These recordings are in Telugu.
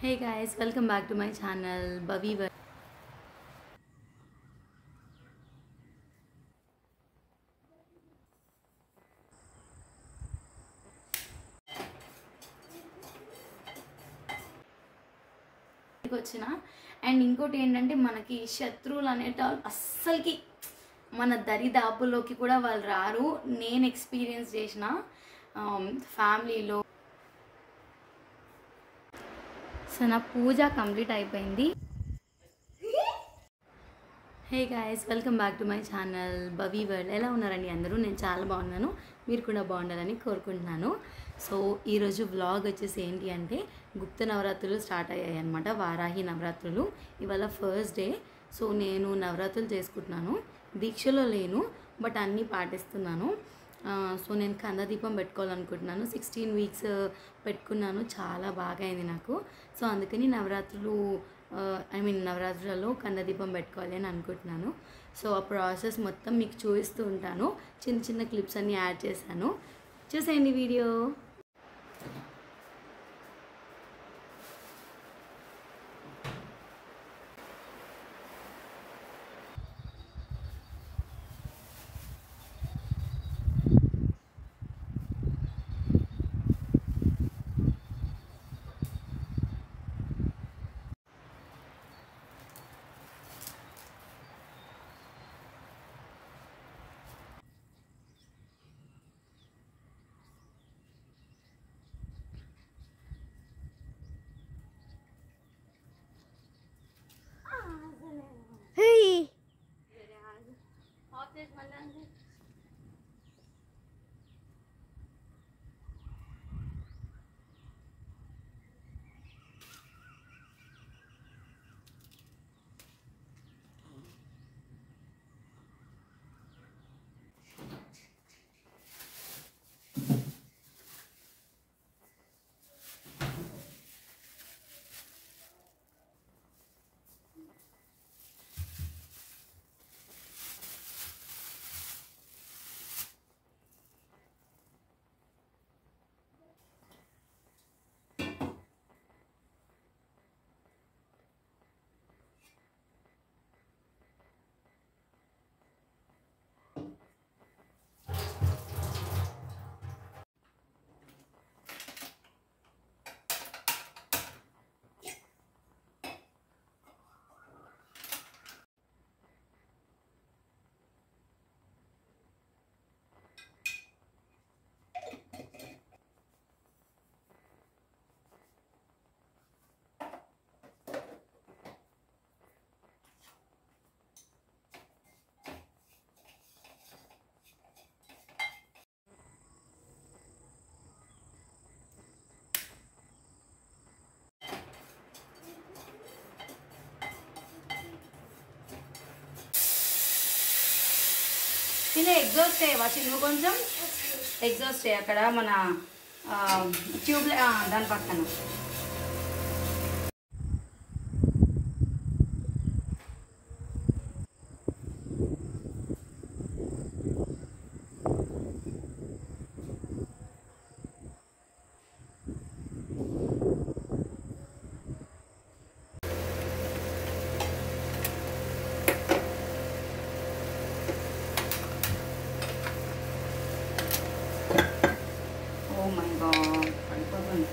Hey guys, welcome back to my channel Bubby World. వచ్చిన అండ్ ఇంకోటి ఏంటంటే మనకి శత్రువులు అనేటోళ్ళు అస్సలకి మన దరిదాపుల్లోకి కూడా వాళ్ళు రారు. నేను ఎక్స్పీరియన్స్ చేసిన ఫ్యామిలీలో. సో నా పూజ కంప్లీట్ అయిపోయింది. Hey guys, welcome back to my channel బబీ వరల్డ్. ఎలా ఉన్నారండి అందరూ? నేను చాలా బాగున్నాను, మీరు కూడా బాగుండాలని కోరుకుంటున్నాను. సో ఈరోజు వ్లాగ్ వచ్చేసి ఏంటి అంటే గుప్త నవరాత్రులు స్టార్ట్ అయ్యాయి అనమాట, వారాహి నవరాత్రులు. ఇవాళ ఫస్ట్ డే. సో నేను నవరాత్రులు చేసుకుంటున్నాను, దీక్షలో లేను బట్ అన్నీ పాటిస్తున్నాను. సో నేను కందదీపం పెట్టుకోవాలనుకుంటున్నాను. 16 వీక్స్ పెట్టుకున్నాను, చాలా బాగా అయింది నాకు. సో అందుకని నవరాత్రులలో కందదీపం పెట్టుకోవాలి అని అనుకుంటున్నాను. సో ఆ ప్రాసెస్ మొత్తం మీకు చూపిస్తూ ఉంటాను. చిన్న చిన్న క్లిప్స్ అన్నీ యాడ్ చేశాను, చూసేయండి వీడియో. తినే ఎగ్జాస్ట్ చేయవా చిన్న, కొంచెం ఎగ్జాస్ట్ చేయ అక్కడ మన ట్యూబ్ దాని పక్కన. Oh my god, పడిపోతుంది.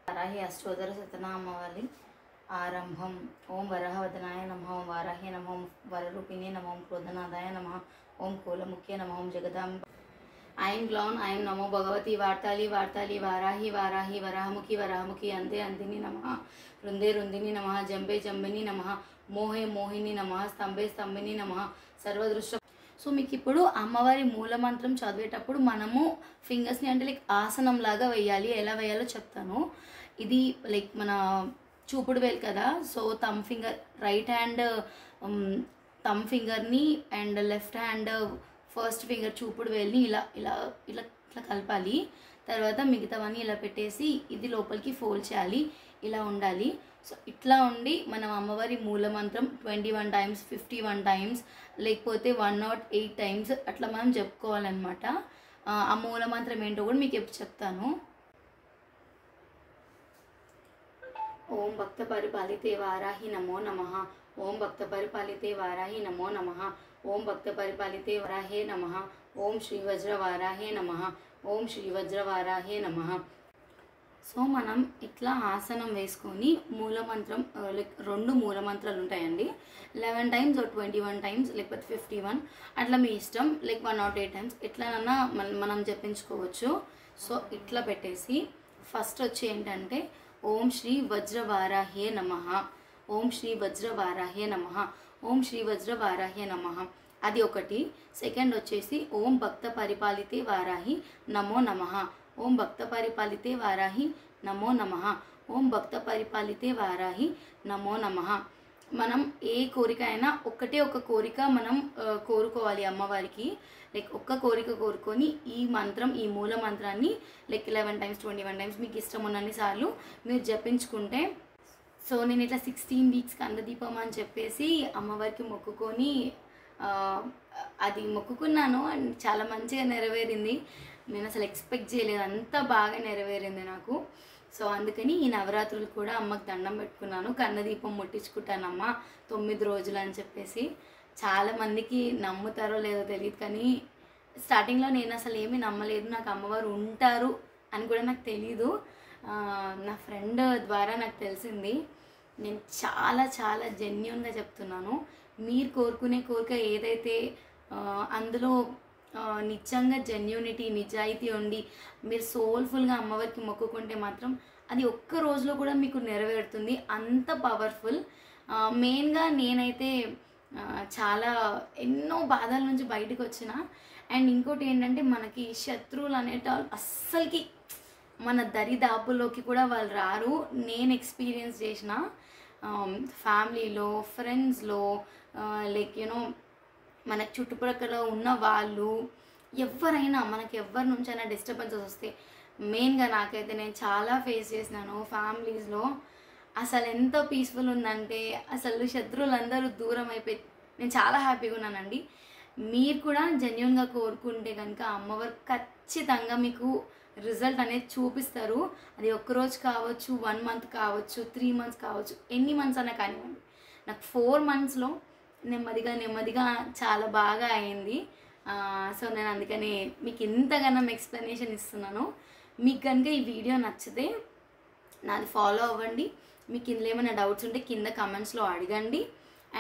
వారాహి అష్టోత్తర శతనామావళి ఆరంభం. ఓం వరహవదనాయ నమః, ఓం వారాహ్య నమః, ఓం వరరూపిణే నమః, ఓం క్రోధనాదాయ నమః, ఓం కోలముఖ్య నమః, ఓం జగదాంబ. ఐం గ్లౌం ఐం నమో భగవతి వార్తాళి వార్తాళి వారాహి వారాహి వరాహముఖి వరాహముఖి అందే అందిని నమః, రుందే రుందిని నమః, జంబే జంబిని నమః, మోహే మోహిని నమః, స్తంభే స్తంభిని నమః, సర్వదృష్ట. సో మీకు ఇప్పుడు అమ్మవారి మూలమంత్రం చదివేటప్పుడు మనము ఫింగర్స్ని అంటే లైక్ ఆసనం లాగా వేయాలి. ఎలా వేయాలో చెప్తాను. ఇది లైక్ మన చూపుడు వేలు కదా, so thumb finger, right hand thumb ఫింగర్ని and left hand first finger చూపుడు వేలుని ఇలా ఇలా ఇలా ఇట్లా కలపాలి. తర్వాత మిగతావన్నీ ఇలా పెట్టేసి ఇది లోపలికి ఫోల్డ్ చేయాలి. ఇలా ఉండాలి. సో ఇట్లా ఉండి మనం అమ్మవారి మూలమంత్రం 21 టైమ్స్, 51 టైమ్స్, లేకపోతే 108 టైమ్స్ అట్లా మనం చెప్పుకోవాలన్నమాట. ఆ మూలమంత్రం ఏంటో కూడా మీకు ఎప్పుడు చెప్తాను. ఓం భక్త పరిపాలితే వారాహి నమో నమః, ఓం భక్త పరిపాలితే వారాహి నమో నమః, ఓం భక్త పరిపాలితే వారాహే నమః, ఓం శ్రీ వజ్ర వారాహే నమః, ఓం శ్రీ వజ్ర వారాహే నమః. సో మనం ఇట్లా ఆసనం వేసుకొని మూలమంత్రం లైక్ 2 మూలమంత్రాలు ఉంటాయండి. 11 టైమ్స్ 21 టైమ్స్ లేకపోతే 51 అట్లా మీ ఇష్టం. లైక్ 108 టైమ్స్ ఎట్లనన్నా మనం జపించుకోవచ్చు. సో ఇట్లా పెట్టేసి ఫస్ట్ వచ్చి ఏంటంటే ఓం శ్రీ వజ్ర వారాహే నమః, ఓం శ్రీ వజ్ర వారాహే నమః, ఓం శ్రీ వజ్ర వారాహే నమః, అది ఒకటి. సెకండ్ వచ్చేసి ఓం భక్త పరిపాలితే వారాహి నమో నమః, ఓం భక్త పరిపాలితే వారాహి నమో నమః, ఓం భక్త పరిపాలితే వారాహి నమో నమః. మనం ఏ కోరిక అయినా ఒకటే ఒక కోరిక మనం కోరుకోవాలి అమ్మవారికి. లైక్ ఒక్క కోరిక కోరుకొని ఈ మంత్రం, ఈ మూల మంత్రాన్ని లైక్ 11 టైమ్స్ 21 టైమ్స్ మీకు ఇష్టం ఉన్నన్ని సార్లు మీరు జపించుకుంటే. సో నేను ఇట్లా 16 వీక్స్ కందదీపం అని చెప్పేసి అమ్మవారికి మొక్కుకొని అది మొక్కుకున్నాను. అండ్ చాలా మంచిగా నెరవేరింది. నేను అసలు ఎక్స్పెక్ట్ చేయలేదు, అంత బాగా నెరవేరింది నాకు. సో అందుకని ఈ నవరాత్రులు కూడా అమ్మకి దండం పెట్టుకున్నాను. కన్నదీపం ముట్టించుకుంటానమ్మ 9 రోజులు అని చెప్పేసి. చాలామందికి నమ్ముతారో లేదో తెలియదు, కానీ స్టార్టింగ్లో నేను అసలు ఏమీ నమ్మలేదు. నాకు అమ్మవారు ఉంటారు అని కూడా నాకు తెలీదు. నా ఫ్రెండ్ ద్వారా నాకు తెలిసింది. నేను చాలా చాలా జెన్యూన్గా చెప్తున్నాను. మీరు కోరుకునే కోరిక ఏదైతే అందులో నిజంగా జెన్యూనిటీ, నిజాయితీ ఉండి మీరు సోల్ఫుల్గా అమ్మవారికి మొక్కుకుంటే మాత్రం అది ఒక్క రోజులో కూడా మీకు నెరవేరుతుంది. అంత పవర్ఫుల్. మెయిన్గా నేనైతే చాలా ఎన్నో బాధల నుంచి బయటకు వచ్చిన. అండ్ ఇంకోటి ఏంటంటే మనకి శత్రువులు అనేటోళ్ళు అస్సలకి మన దరిదాపుల్లోకి కూడా వాళ్ళు రారు. నేను ఎక్స్పీరియన్స్ చేసిన ఫ్యామిలీలో, ఫ్రెండ్స్లో, లైక్ యూనో మన చుట్టుపక్కల ఉన్న వాళ్ళు ఎవరైనా మనకి ఎవరి నుంచైనా డిస్టర్బెన్సెస్ వస్తే, మెయిన్గా నాకైతే నేను చాలా ఫేస్ చేసినాను ఫ్యామిలీస్లో. అసలు ఎంత పీస్ఫుల్ ఉందంటే అసలు శత్రువులందరూ దూరం అయిపోయి నేను చాలా హ్యాపీగా ఉన్నానండి. మీరు కూడా జెన్యూన్గా కోరుకుంటే కనుక అమ్మవారు ఖచ్చితంగా మీకు రిజల్ట్ అనేది చూపిస్తారు. అది ఒక్కరోజు కావచ్చు, 1 మంత్ కావచ్చు, 3 మంత్స్ కావచ్చు, ఎన్ని మంత్స్ అయినా కానివ్వండి. నాకు 4 మంత్స్లో నెమ్మదిగా చాలా బాగా అయింది. సో నేను అందుకని మీకు ఇంతగానో ఎక్స్ప్లెనేషన్ ఇస్తున్నాను. మీకు కనుక ఈ వీడియో నచ్చితే నాది ఫాలో అవ్వండి. మీకు ఇందులో ఏమైనా డౌట్స్ ఉంటే కింద కమెంట్స్లో అడగండి.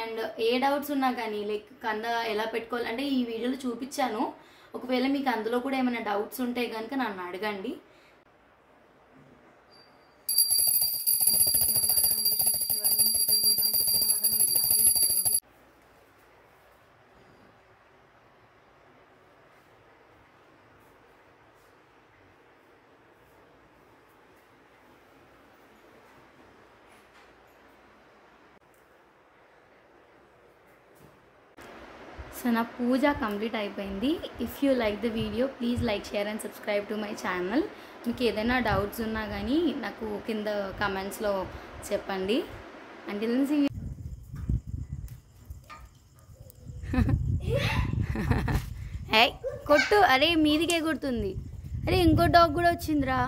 అండ్ ఏ డౌట్స్ ఉన్నా కానీ లైక్ కంద ఎలా పెట్టుకోవాలి అంటే ఈ వీడియోలో చూపించాను. ఒకవేళ మీకు అందులో కూడా ఏమైనా డౌట్స్ ఉంటే కనుక నన్ను అడగండి. సో నా పూజ కంప్లీట్ అయిపోయింది. If you like the video please like, share and subscribe to my channel. మీకు ఏదైనా డౌట్స్ ఉన్నా కానీ నాకు కింద కమెంట్స్లో చెప్పండి. అంటే కొట్టు, అరే మీదికే కొడుతుంది. అరే ఇంకో డాగ్ కూడా వచ్చిందిరా.